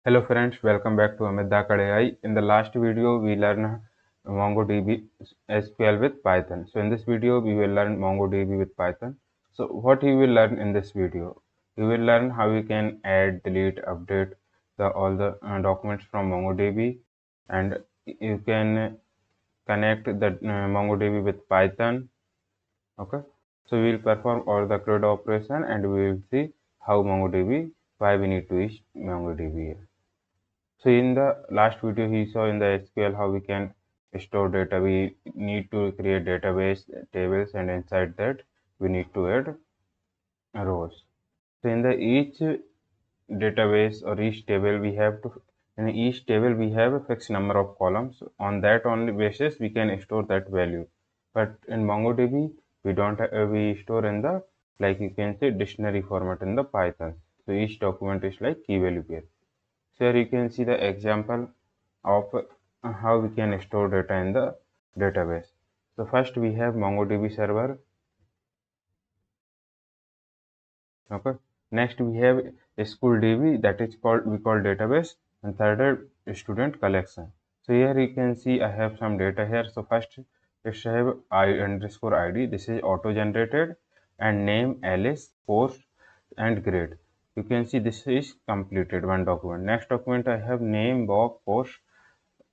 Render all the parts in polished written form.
Hello friends, welcome back to Amit Dhakad AI. In the last video, we learned MongoDB SQL with Python. So in this video, we will learn MongoDB with Python. So what you will learn in this video? You will learn how you can add, delete, update all the documents from MongoDB, and you can connect the MongoDB with Python. Okay. So we will perform all the CRUD operation, and we will see how MongoDB, why we need to use MongoDB. So in the last video, he saw in the SQL how we can store data. We need to create database tables, and inside that we need to add rows. So in the each database or each table, we have to in each table we have a fixed number of columns. On that only basis we can store that value. But in MongoDB we don't we store in the, like you can say, dictionary format in the Python. So each document is like key value pair. So here you can see the example of how we can store data in the database. So first we have MongoDB server. Okay. Next we have SchoolDB, that is called we call database, and third is student collection. So here you can see I have some data here. So first let's have I_id. This is auto generated, and name, Alice, post, and grade. You can see this is completed one document. Next document I have name, Bob, post,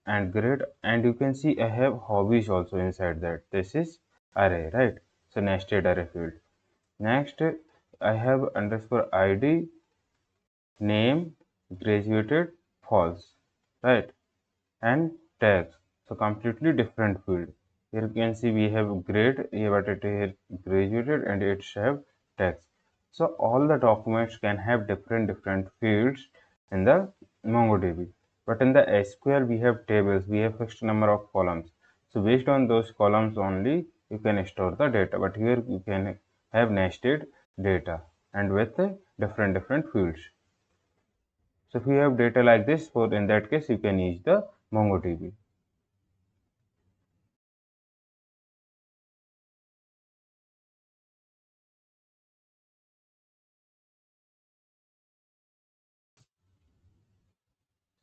and grade, and you can see I have hobbies also inside that. This is array, right? So nested array field. Next I have underscore id, name, graduated, false, right? And tags. So completely different field. Here you can see we have grade, but it here graduated, and it have tags. So all the documents can have different fields in the MongoDB. But in the SQL we have tables, we have fixed number of columns. So based on those columns only you can store the data. But here you can have nested data and with different fields. So if you have data like this, for in that case you can use the MongoDB.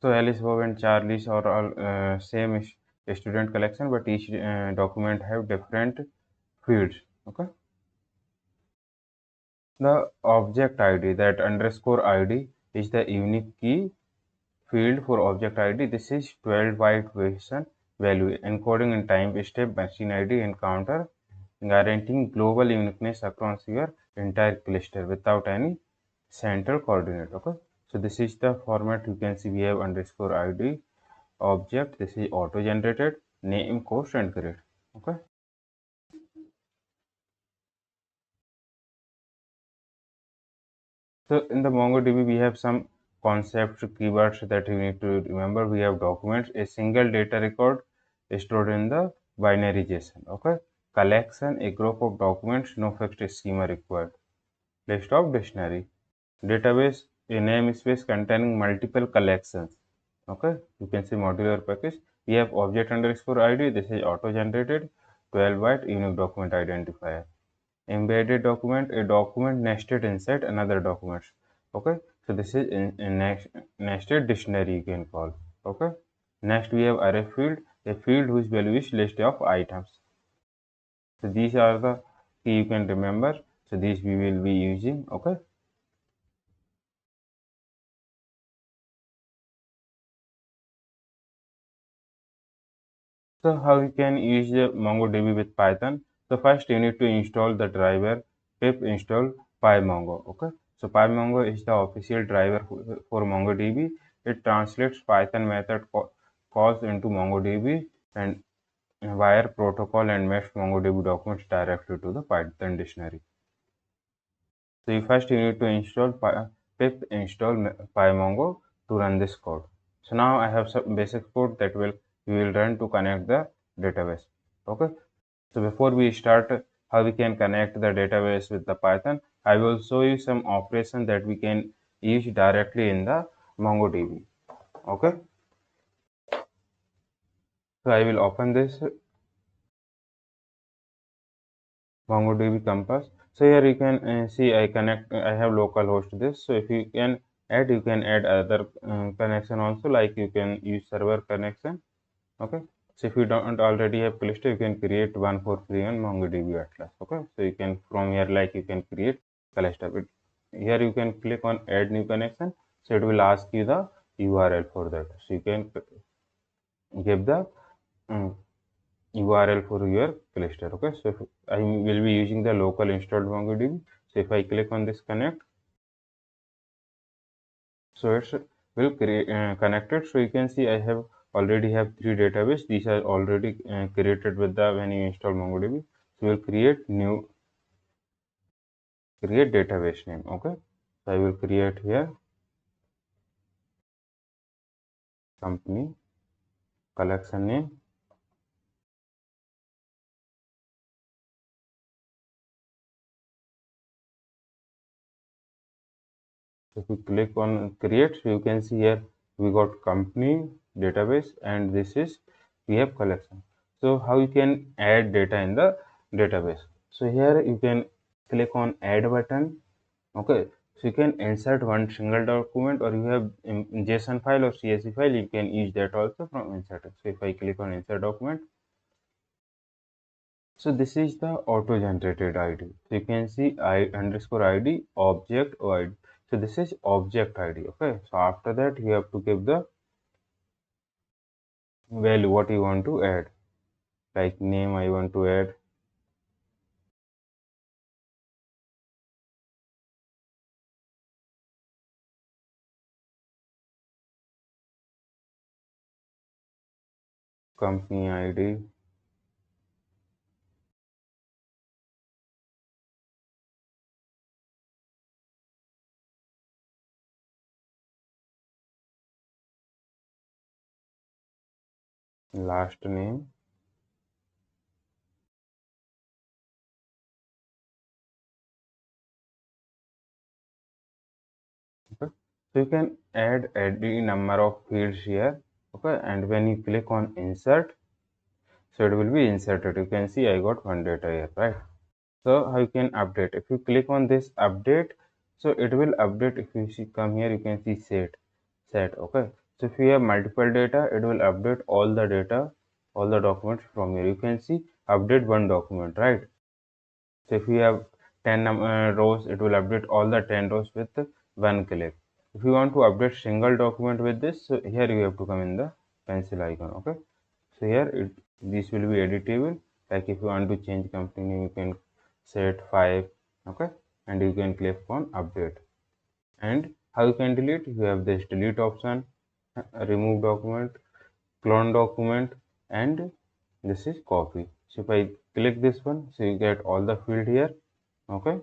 So Alice, Bob, and Charlie's are all same student collection, but each document have different fields. Okay. The object ID, that underscore ID, is the unique key field for object ID. This is 12-byte JSON value encoding in time step machine ID and counter, guaranteeing global uniqueness across your entire cluster without any central coordinate. Okay. So this is the format. You can see we have underscore ID object. This is auto generated, name, cost, and grade. Okay. So in the MongoDB we have some concepts, keywords that you need to remember. We have documents, a single data record stored in the binary JSON. Okay. Collection, a group of documents, no fixed schema required. List of dictionary. Database, a namespace containing multiple collections. Okay. You can see modular package. We have object underscore ID. This is auto generated 12-byte unique document identifier. Embedded document, a document nested inside another document. Okay. So this is in nested dictionary you can call. Okay. Next we have array field, a field whose value is list of items. So these are the key you can remember. So these we will be using. Okay. So how you can use the MongoDB with Python? So first you need to install the driver pip install PyMongo. Okay. So PyMongo is the official driver for MongoDB. It translates Python method calls into MongoDB and wire protocol and maps MongoDB documents directly to the Python dictionary. So first you need to install pip install PyMongo to run this code. So now I have some basic code that we will run to connect the database. Okay. So before we start how we can connect the database with the Python, I will show you some operation that we can use directly in the MongoDB. Okay. So I will open this MongoDB Compass. So here you can see I have localhost this. So if you can add, you can add other connection also, like you can use server connection. Okay, so if you don't already have cluster, you can create one for free on MongoDB Atlas. Okay, so you can from here, like you can create cluster. But here you can click on add new connection, so it will ask you the URL for that. So you can give the um, URL for your cluster. Okay, so if I will be using the local installed MongoDB. So if I click on this connect, so it's will create connected. So you can see I have already have 3 database. These are already created with the when you install MongoDB. So we'll create database name. Okay, so I will create here company collection name. If we click on create, so you can see here we got company database, and this is we have collection. So how you can add data in the database? So here you can click on add button. Okay, so you can insert one single document, or you have JSON file or CSV file, you can use that also from insert. So if I click on insert document, so this is the auto generated ID. So you can see I underscore ID object OID. So this is object ID. Okay, so after that you have to give the value what you want to add, like name I want to add company ID. Last name. Okay, so you can add any number of fields here. Okay, and when you click on insert, so it will be inserted. You can see I got one data here, right? So how you can update? If you click on this update, so it will update. If you see come here, you can see set. Okay, so if you have multiple data, it will update all the data, all the documents from here. You can see update one document, right? So if you have 10 rows, it will update all the 10 rows with one click. If you want to update single document with this, so here you have to come in the pencil icon. Okay, so here this will be editable. Like if you want to change company name, you can set 5. Okay, and you can click on update. And how you can delete? You have this delete option, remove document, clone document, and this is copy. So if I click this one, so you get all the field here. Okay,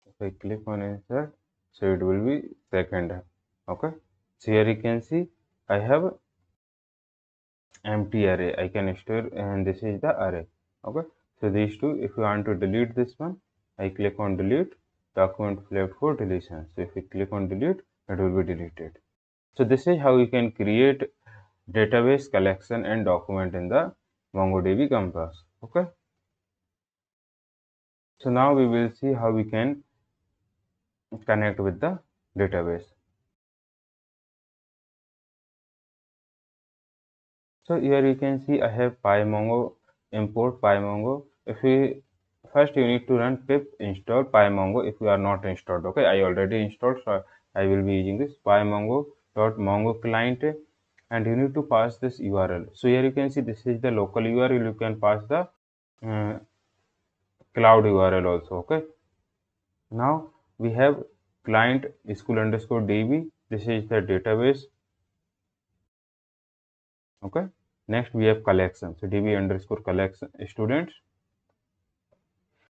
if I click on insert, so it will be second. Okay, so here you can see I have empty array. I can store, and this is the array. Okay, so these two, if you want to delete this one, I click on delete, document flagged for deletion. So if you click on delete, it will be deleted. So this is how you can create database collection and document in the MongoDB Compass. Okay, so now we will see how we can connect with the database. So here you can see I have PyMongo, import PyMongo. If we first you need to run pip install PyMongo if you are not installed. Okay, I already installed, so I will be using this PyMongo.mongo client, and you need to pass this URL. So here you can see this is the local URL. You can pass the uh, cloud URL also. Okay, now we have client school underscore DB. This is the database. Okay, next we have collection. So DB underscore collection students,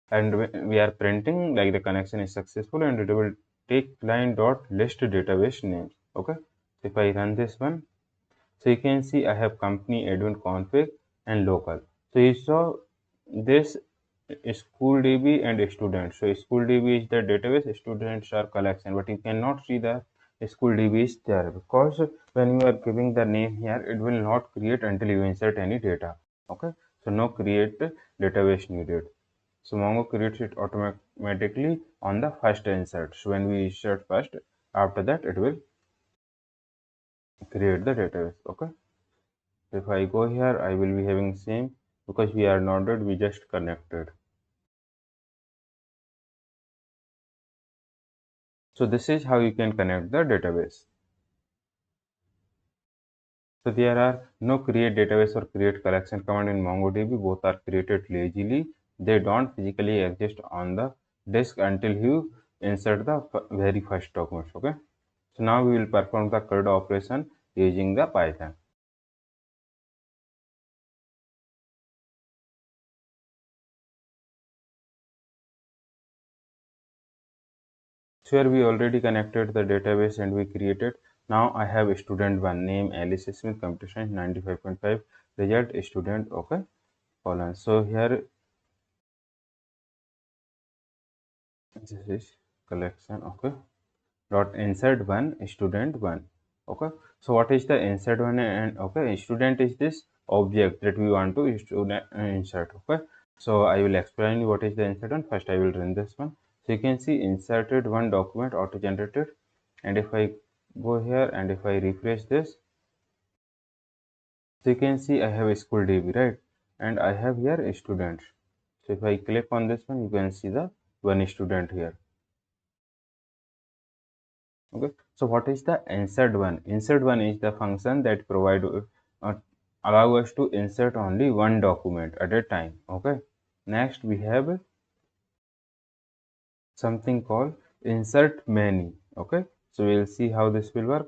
and we are printing like the connection is successful, and it will take client dot list database names. Okay, so if I run this one, so you can see I have company admin config and local. So you saw this school DB and student. So school DB is the database, students are collection, but you cannot see the school DB is there, because when you are giving the name here, it will not create until you insert any data. Okay, so no create database needed. So Mongo creates it automatically on the first insert. So when we insert first, after that it will create the database. Okay, so if I go here, I will be having same, because we are noded, we just connected. So this is how you can connect the database. So there are no create database or create collection command in MongoDB. Both are created lazily. They don't physically exist on the disk until you insert the very first document. Okay. So now we will perform the CRUD operation using the Python. So here we already connected the database and we created. Now I have student one, name Alice Smith, computer science 95.5, result student. Okay, colon. So here this is collection. Okay, dot insert one, student one. Okay, so what is the insert one? And okay, student is this object that we want to student insert. Okay, so I will explain what is the insert one. First I will run this one. So you can see inserted one document auto generated, and if I go here and if I refresh this, so you can see I have a school DB, right, and I have here a student. So if I click on this one, you can see the one student here. Okay, so what is the insert one? Insert one is the function that provide uh, allow us to insert only one document at a time. Okay, next we have something called insert many. Okay, so we'll see how this will work.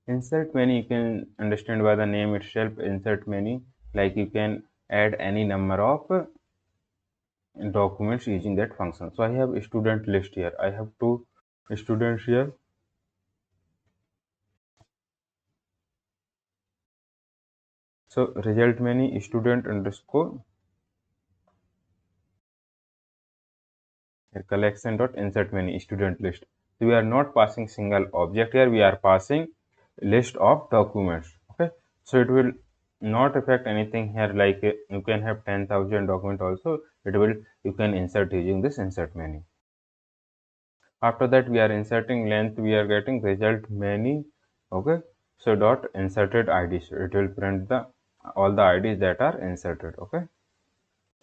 Insert many, you can understand by the name itself. Insert many, like you can add any number of documents using that function. So I have a student list here. I have two students here. So result many student underscore collection dot insert many student list. So we are not passing single object here. We are passing list of documents. Okay. So it will not affect anything here. Like you can have 10,000 document also. It will, you can insert using this insert many. After that we are inserting length. We are getting result many. Okay. So dot inserted ID. So it will print the all the IDs that are inserted. Okay.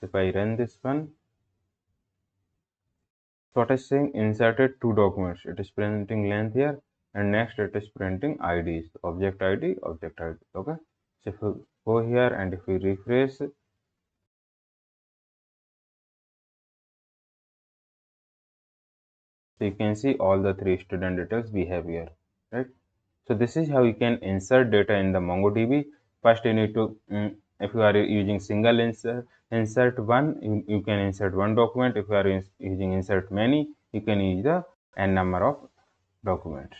If I run this one, so what is saying inserted two documents. It is printing length here, and next it is printing IDs, object ID, object ID. Okay. So if we go here and if we refresh, so you can see all the three student details we have here, right? So this is how you can insert data in the MongoDB. First you need to, if you are using single insert one, you can insert one document. If you are using insert many, you can use the n number of documents.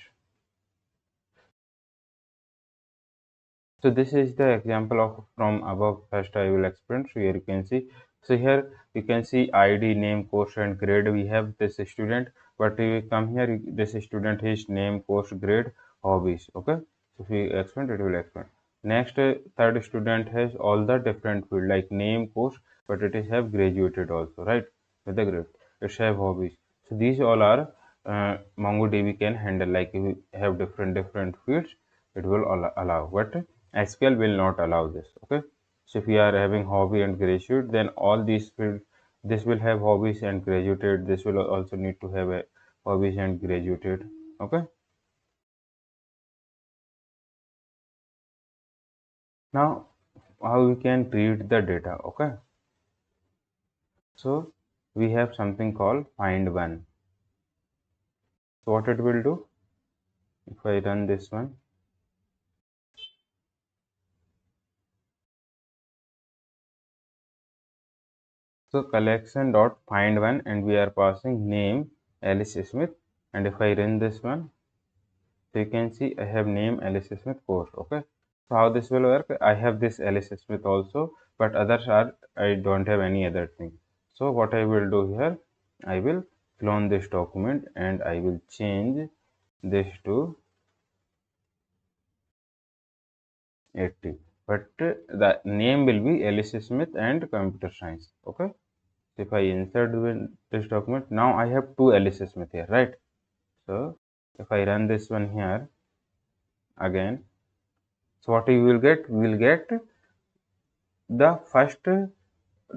So this is the example of from above. First I will explain. So here you can see. So here you can see ID, name, course, and grade. We have this student, but we come here. This student, his name, course, grade, hobbies. Okay. So if we explain, it will explain. Next, third student has all the different field like name, course, but it is have graduated also, right? With the grade, it's have hobbies. So these all are MongoDB can handle. Like if we have different fields, it will allow. But SQL will not allow this. Okay. So if we are having hobby and graduate, then all these fields, this will have hobbies and graduated. This will also need to have a hobbies and graduated. Okay. Now how we can read the data. Okay. So we have something called find one. So what it will do, if I run this one, so collection dot find one, and we are passing name Alice Smith, and if I run this one, so you can see I have name Alice Smith course. Okay. So how this will work? I have this Alice Smith also, but others are, I don't have any other thing. So what I will do here, I will clone this document and I will change this to 80, but the name will be Alice Smith and computer science. Okay, so if I insert this document, now I have two Alice Smith here, right? So if I run this one here again, so what you will get, we will get the first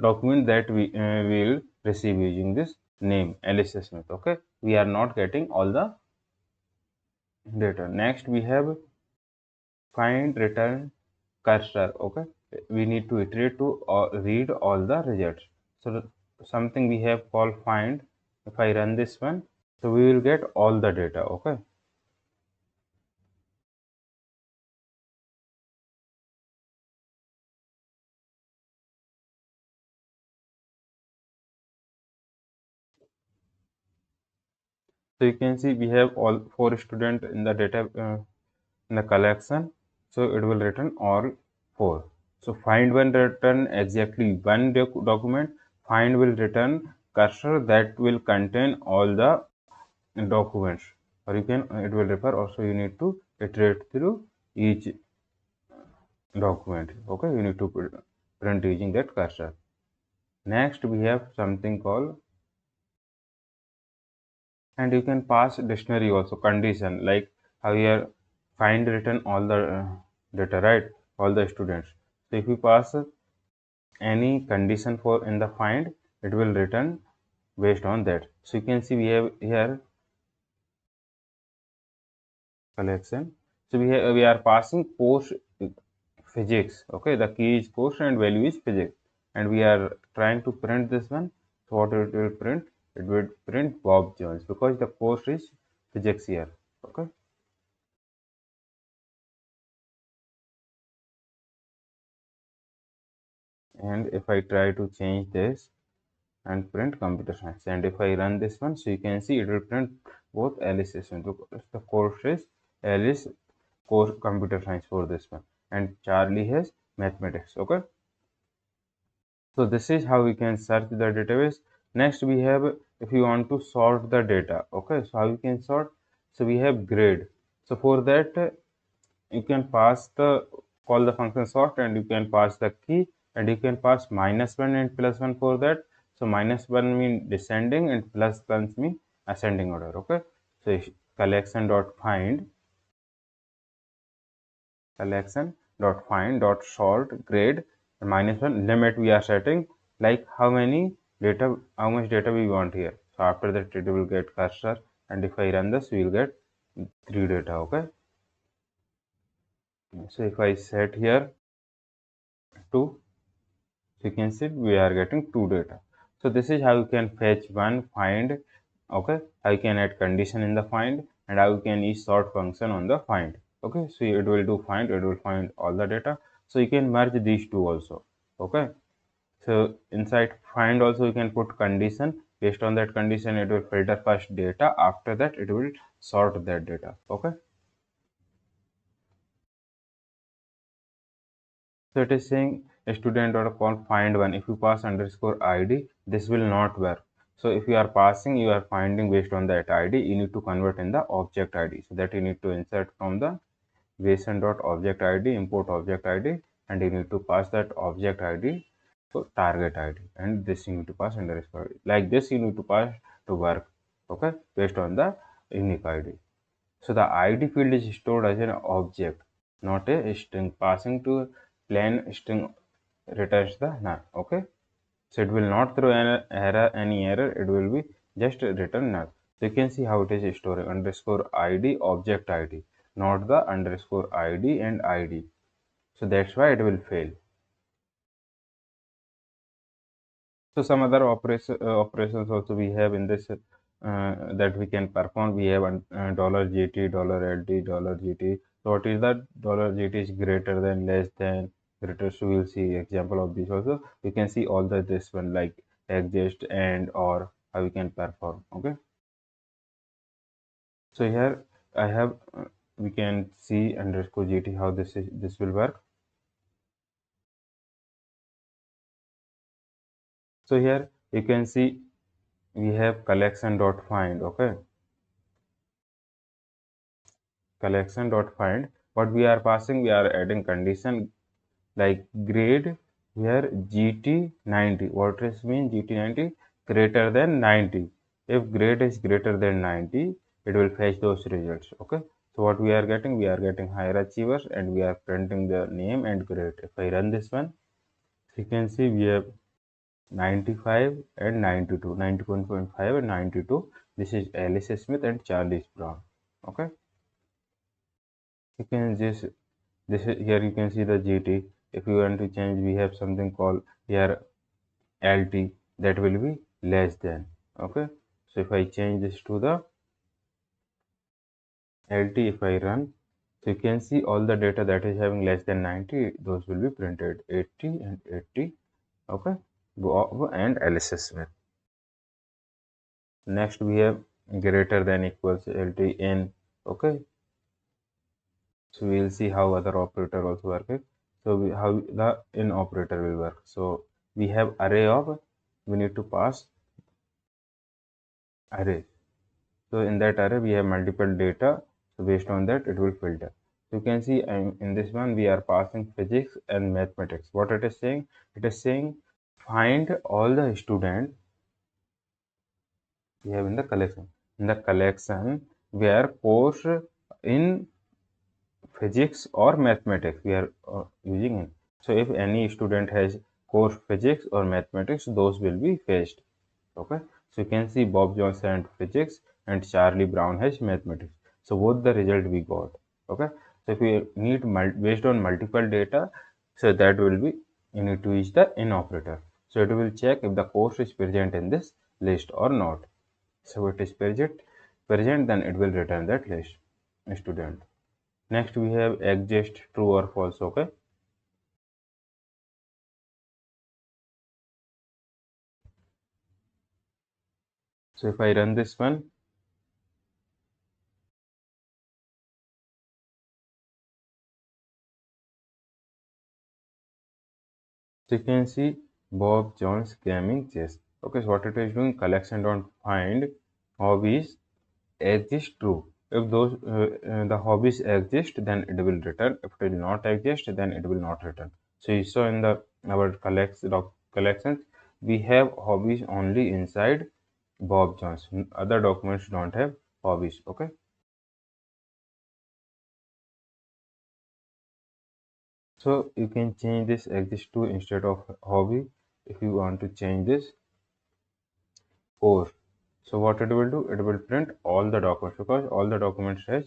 document that we will receive using this name Alice Smith. Okay, we are not getting all the data. Next we have find return cursor. Okay, we need to iterate to read all the results. So something we have called find. If I run this one, so we will get all the data. Okay, so you can see we have all four students in the data in the collection, so it will return all four. So find one return exactly one document, find will return cursor that will contain all the documents, or you can it will refer also you need to iterate through each document. Okay, you need to print using that cursor. Next we have something called, and you can pass dictionary also condition, like how here find written all the data, right, all the students. So if you pass any condition for in the find, it will return based on that. So you can see we have here collection. So we are passing post physics. Okay, the key is post and value is physics, and we are trying to print this one. So what it will print, it will print Bob Jones because the post is physics here. Okay, and if I try to change this and print computer science, and if I run this one, so you can see it will print both Alice and the course is Alice course computer science for this one, and Charlie has mathematics. Okay, so this is how we can search the database. Next we have, if you want to sort the data. Okay, so how you can sort, so we have grade. So for that you can pass the call the function sort, and you can pass the key, and you can pass -1 and +1 for that. So -1 mean descending and +1 mean ascending order. Okay, so collection dot find sort grade, and -1 limit we are setting, like how many data, how much data we want here. So after that it will get cursor, and if I run this we will get 3 data. Okay, so if I set here 2, so you can see we are getting 2 data. So this is how you can fetch one find. Okay, how you can add condition in the find, and how you can use sort function on the find. Okay, so it will do find, it will find all the data. So you can merge these two also. Okay, so inside find also you can put condition. Based on that condition it will filter first data, after that it will sort that data. Okay, so it is saying a student or call find one. If you pass underscore id, this will not work. So if you are passing, you are finding based on that id, you need to convert in the object id. So that you need to insert from the JSON dot object id, import object id, and you need to pass that object id to target id, and this you need to pass underscore id. Like this you need to pass to work. Okay, based on the unique id. So the ID field is stored as an object, not a string. Passing to plain string returns the null. Okay, so it will not throw an error, any error. It will be just return null. So you can see how it is storing underscore ID object ID, not the underscore ID and ID. So that's why it will fail. So some other operations also we have in this that we can perform. We have $GT, $LD, $GT. So what is that? $GT is greater than, less than, greater. So we'll see example of this also. You can see all the this one like exist and or how we can perform. Okay. So here I have we can see underscore GT how this will work. So here you can see we have collection.find. Okay, collection.find. What we are passing, we are adding condition like grade where GT 90. What does mean GT 90? Greater than 90. If grade is greater than 90, it will fetch those results. Okay. So what we are getting? We are getting higher achievers and we are printing the name and grade. If I run this one, you can see we have 95 and 92, 91.5 and 92. This is Alice Smith and Charles Brown. Okay. You can just this is here you can see the GT. If you want to change, we have something called here LT, that will be less than. Okay, so if I change this to the LT, if I run, so you can see all the data that is having less than 90, those will be printed 80 and 80. Okay, Bob and Alice Smith. Next we have greater than equals LT in. Okay, so we will see how other operator also work. So how the in operator will work. So we have array of, we need to pass array. So in that array we have multiple data. So based on that it will filter. So you can see in this one we are passing physics and mathematics. What it is saying? It is saying find all the student we have in the collection. In the collection where course in physics or mathematics we are using in. So if any student has course physics or mathematics, those will be fetched. Okay, so you can see Bob Johnson and physics and Charlie Brown has mathematics. So both the result we got. Okay, so if we need based on multiple data, so that will be you need to use the in operator. So it will check if the course is present in this list or not. So it is present, then it will return that list student. Next we have exist true or false. Okay, so if I run this one, so you can see Bob Jones gaming chess. Okay, so what it is doing, collection don't find hobbies exist true. If those the hobbies exist, then it will return. If it will not exist, then it will not return. So you saw in the our collections, we have hobbies only inside Bob Jones. Other documents don't have hobbies. Okay. So you can change this exist to instead of hobby if you want to change this course. So what it will do, it will print all the documents because all the documents has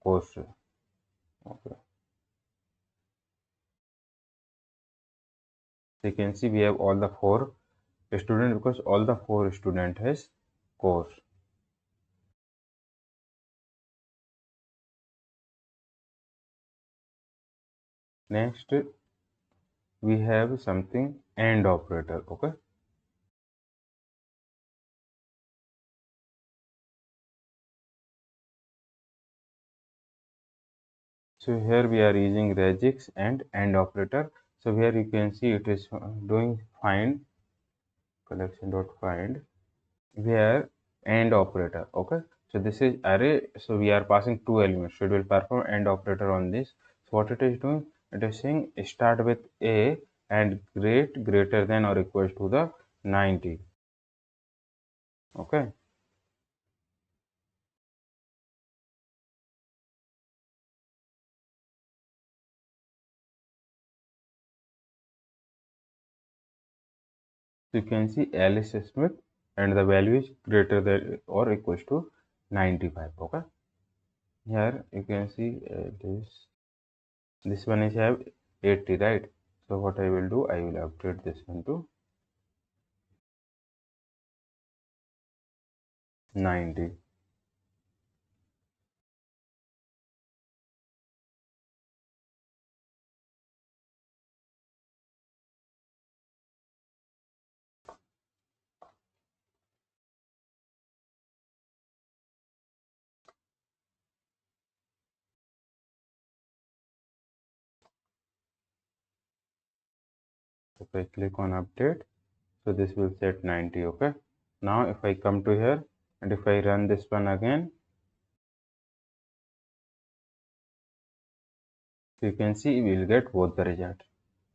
course. Okay. So you can see we have all the four student because all the four student has course. Next we have something AND operator. Okay. So here we are using regex and AND operator. So here you can see it is doing find collection.find where AND operator. Okay, so this is array, so we are passing two elements, so it will perform AND operator on this. So what it is doing, it is saying start with a and grade greater than or equal to the 90. Okay, so you can see Alice Smith and the value is greater than or equal to 95. Okay, here you can see this one is have 80, right? So what I will do, I will update this one to 90. If I click on update, so this will set 90. Okay, Now if I come to here and if I run this one again, you can see we will get both the result.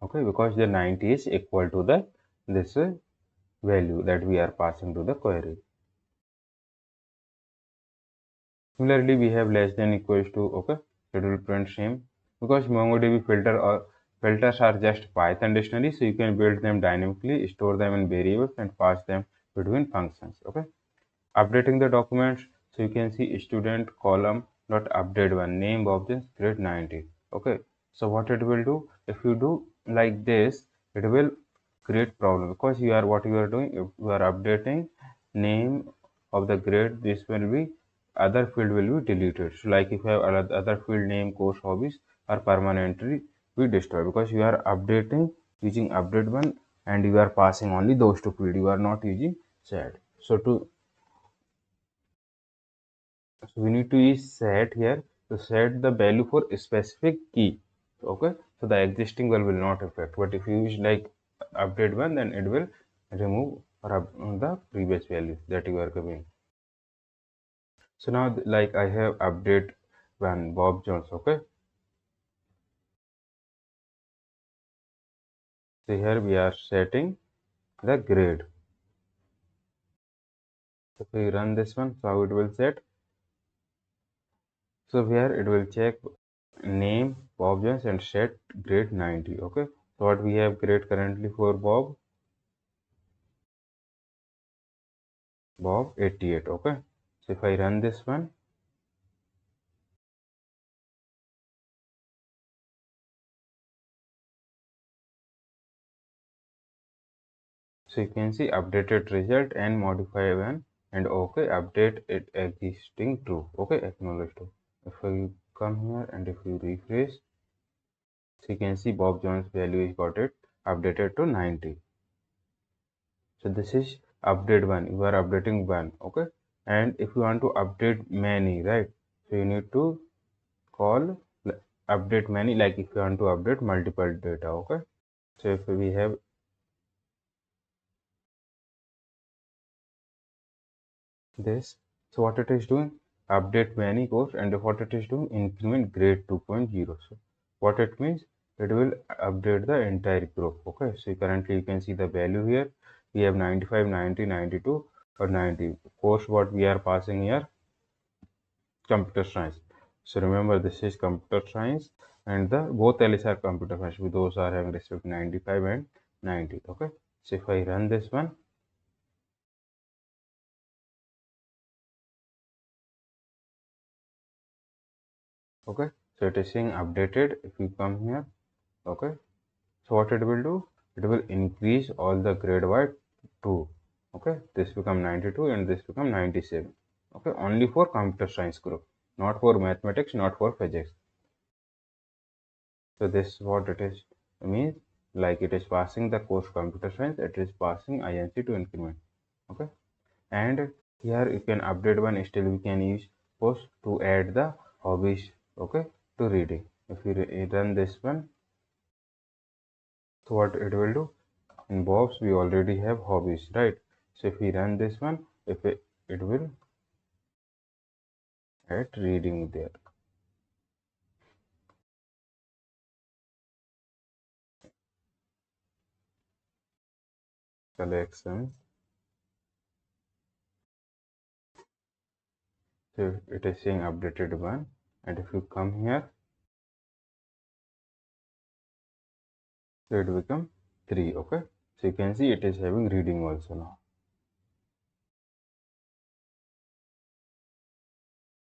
Okay, because the 90 is equal to the this value that we are passing to the query. Similarly, we have less than equals to, okay, schedule print same, because MongoDB filters are just Python dictionary, so you can build them dynamically, store them in variables, and pass them between functions. Okay, updating the documents, so you can see student column dot update one name objects grade 90. Okay, so what it will do, if you do like this, it will create problem, because you are what you are doing, if you are updating name of the grade, this will be other field will be deleted. So like if you have other field name, course, hobbies are permanently be destroyed, because you are updating using update one and you are passing only those two field, you are not using set. So we need to use set here to set the value for a specific key. Okay, so the existing one will not affect, but if you use like update one, then it will remove or the previous value that you are giving. So now like I have update one Bob Jones. Okay, so here we are setting the grade. If we run this one, so how it will set, so here it will check name Bob Jones and set grade 90. Okay, so what we have grade currently for Bob 88. Okay, so if I run this one, so you can see updated result and modify one, and okay, update it existing true. Okay, acknowledge true. If I come here and if you refresh, so you can see Bob Jones value is got it updated to 90. So this is update one, you are updating one. Okay, and if you want to update many, right, so you need to call update many, like if you want to update multiple data. Okay, so if we have this, so what it is doing, update many course, and what it is doing, increment grade 2.0. So what it means, it will update the entire group. Okay, so currently you can see the value here, we have 95, 90, 92 or 90. Course what we are passing here, computer science. So remember, this is computer science, and the both LS are computer science, those are having respect 95 and 90. Okay, so if I run this one, okay, so it is saying updated. If you come here, okay, so what it will do, it will increase all the grade by 2. Okay, this become 92 and this become 97. Okay, only for computer science group, not for mathematics, not for physics. So this is what it is means, like it is passing the course computer science, it is passing inc to increment. Okay, and here you can update one, still we can use post to add the hobbies, okay, to reading. If we run this one, so what it will do, in Bob's we already have hobbies, right? So if we run this one, if it will add reading there. Collection, so it is saying updated one, and if you come here, so it become 3. Okay, so you can see it is having reading also now.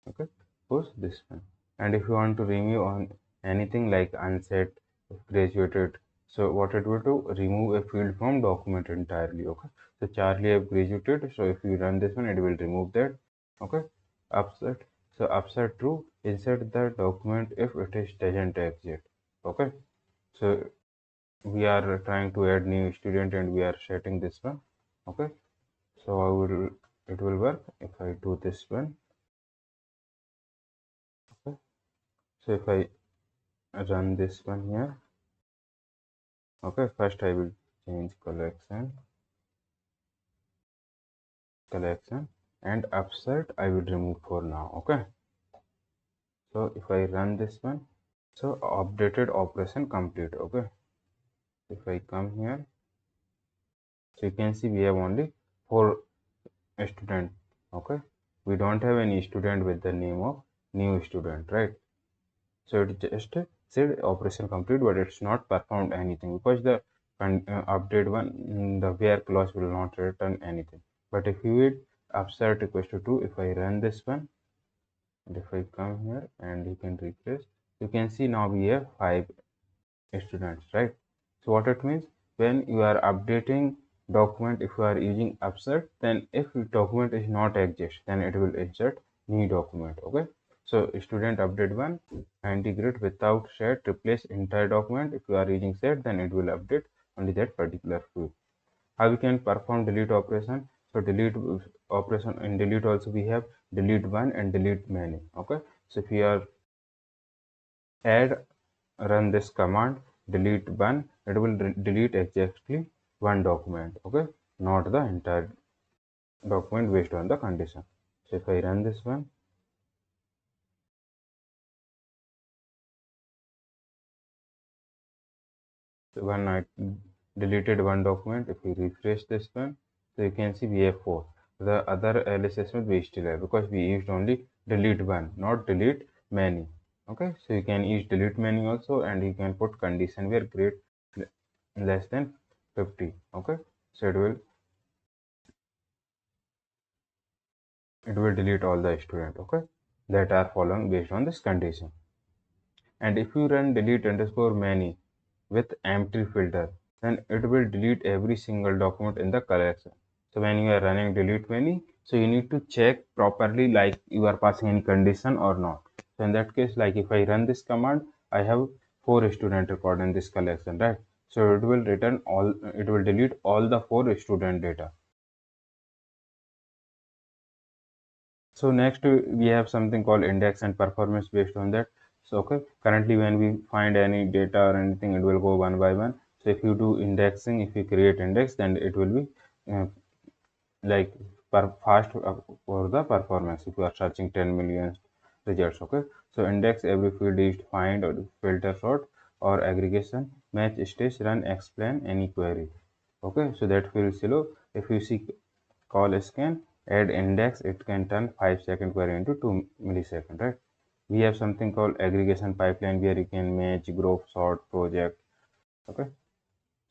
Okay, suppose this one, and if you want to remove on anything like unset, graduated, so what it will do, remove a field from document entirely. Okay, so Charlie have graduated, so if you run this one, it will remove that. Okay, upset, so upset true, insert the document if it is doesn't exist. Okay, so we are trying to add new student and we are setting this one. Okay, so I will, it will work if I do this one. Okay, so if I run this one here, okay, first I will change collection, collection, and upsert I will remove for now. Okay, so if I run this one, so updated operation complete. Okay, if I come here, so you can see we have only 4 students. Okay, we don't have any student with the name of new student, right? So it just said operation complete, but it's not performed anything because the update one, the where clause will not return anything. But if you hit upsert equals to 2, if I run this one, and if I come here and you can refresh, you can see now we have 5 students, right? So what it means, when you are updating document, if you are using upsert, then if document is not exist, then it will insert new document. Okay, so student update one, integrate without set, replace entire document. If you are using set, then it will update only that particular field. How we can perform delete operation? So delete operation, in delete also we have delete one and delete many. Okay, so if you are add, run this command delete one, it will delete exactly one document. Okay, not the entire document based on the condition. So if I run this one, so when I deleted one document, if we refresh this one, so you can see we have 4. The other LSS we still have because we used only delete one, not delete many. Okay, so you can use delete many also, and you can put condition where grade less than 50. Okay, so it will delete all the student, okay, that are following based on this condition. And if you run delete underscore many with empty filter, then it will delete every single document in the collection. So when you are running delete many, so you need to check properly like you are passing any condition or not. So in that case, like if I run this command, I have 4 student record in this collection, right? So it will return all, it will delete all the 4 student data. So next we have something called index and performance based on that. So okay, currently when we find any data or anything, it will go one by one. So if you do indexing, if you create index, then it will be uh, like fast for the performance. If you are searching 10 million results, okay. So index every field is find or filter sort or aggregation match stage run explain any query. Okay, so that field is below. If you see call scan add index, it can turn 5-second query into 2 millisecond, right? We have something called aggregation pipeline where you can match group sort project. Okay,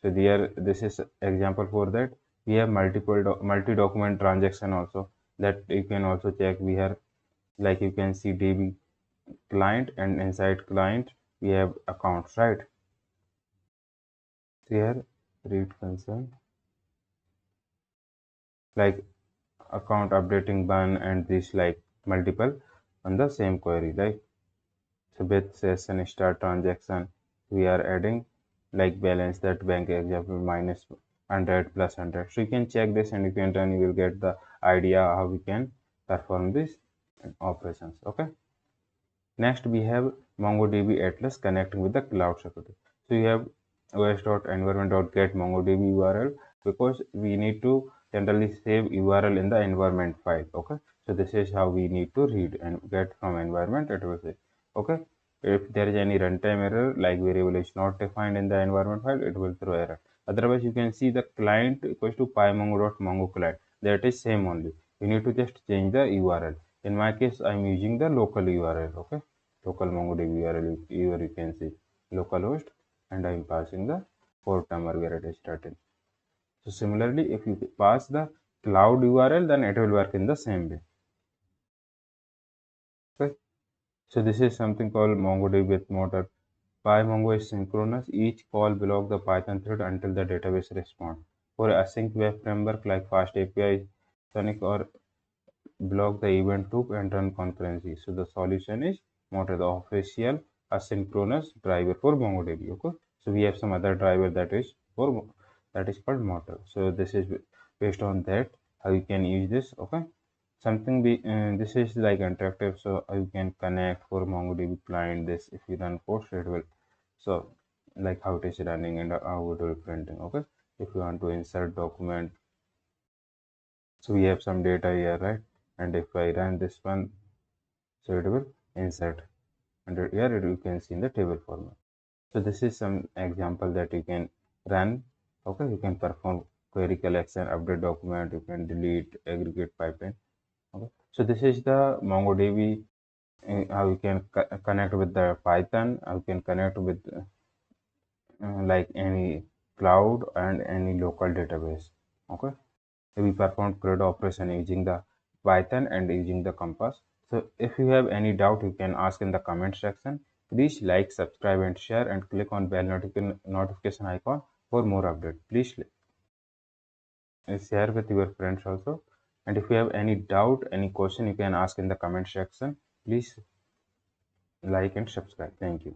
so there this is example for that. We have multi document transaction also, that you can also check. We have, like you can see db client, and inside client we have accounts, right? Here read concern, like account updating one and this like multiple on the same query, like so with session start transaction we are adding like balance, that bank example minus 100 plus 100. So you can check this and you can run, you will get the idea how we can perform these operations. Okay, next we have MongoDB Atlas connecting with the cloud security. So you have os.environment.get MongoDB URL, because we need to generally save URL in the environment file. Okay, so this is how we need to read and get from environment. It will say, okay, if there is any runtime error like variable is not defined in the environment file, it will throw error. Otherwise, you can see the client equals to pymongo.mongo client. That is same only. You need to just change the URL. In my case, I'm using the local URL. Okay, local MongoDB URL. Here you can see localhost, and I'm passing the port number where it is started. So similarly, if you pass the cloud URL, then it will work in the same way. Okay. So this is something called MongoDB with motor. PyMongo is synchronous. Each call blocks the Python thread until the database responds. For async web framework like Fast API, Sonic, or block the event loop and run concurrency. So the solution is Motor, the official asynchronous driver for MongoDB. Okay. So we have some other driver that is for, that is called Motor. So this is based on that how you can use this. Okay. Something this is like interactive, so you can connect for MongoDB client. This if you run post, it will, so like how it is running and how it will printing. Okay. If you want to insert document, So we have some data here, right? And if I run this one, so it will insert, and here you can see in the table format. So this is some example that you can run. Okay, you can perform query collection, update document, you can delete, aggregate pipeline. Okay, so this is the MongoDB. How you can connect with the Python, how you can connect with like any cloud and any local database. Okay, so we performed CRUD operation using the Python and using the Compass. So if you have any doubt, you can ask in the comment section. Please like, subscribe and share, and click on bell notification icon for more updates. Please share with your friends also. And if you have any doubt, any question, you can ask in the comment section. Please like and subscribe. Thank you.